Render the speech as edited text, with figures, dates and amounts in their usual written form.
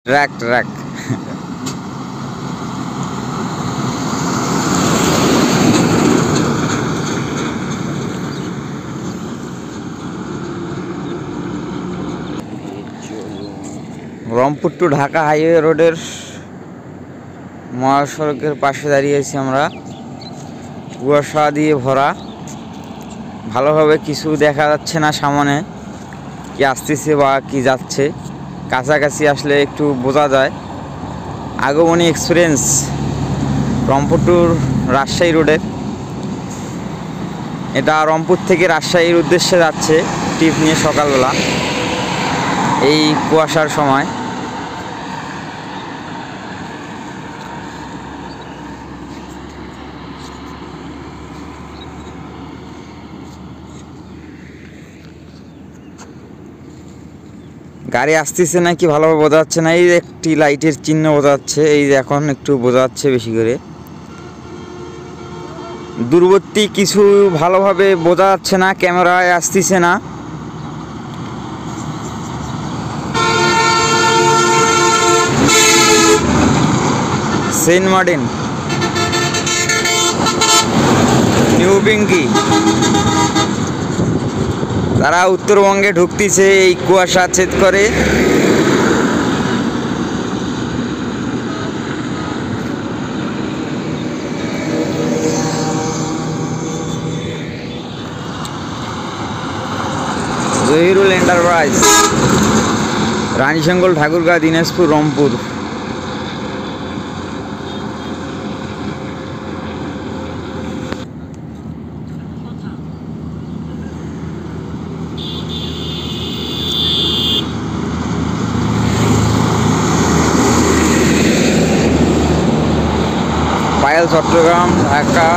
Truck truck Rangpur to Dhaka highway রোডের মহাসড়কের পাশে দাঁড়িয়ে আছি আমরা। কুয়াশা দিয়ে ভরা, ভালোভাবে কিছু দেখা যাচ্ছে না সামনে কি আসতেছে বা কি যাচ্ছে। কাছাকাছি আসলে একটু বোঝা যায়। আগমনী এক্সপ্রেস রংপুর টু রাজশাহী রোডের, এটা রংপুর থেকে রাজশাহীর উদ্দেশ্যে যাচ্ছে ট্রিপ নিয়ে সকালবেলা এই কুয়াশার সময়। গাড়ি আসতেছে নাকি ভালোভাবে বোঝা যাচ্ছে না। এই একটি লাইটের চিহ্ন বোঝা যাচ্ছে, এই এখন একটু বোঝা যাচ্ছে বেশি করে। দূরবর্তী কিছু ভালোভাবে বোঝা যাচ্ছে না, ক্যামেরায় আসতেছে না। সেন্ট মার্টিন, নিউ পিঙ্কি, তারা উত্তরবঙ্গে ঢুকতেছে এই কুয়াশা ছেদ করে। জহিরুল এন্টারপ্রাইজ, রানীশঙ্কল, ঠাকুরগাঁ, দিনাজপুর, রংপুর। পায়েল, চট্টগ্রাম, ঢাকা।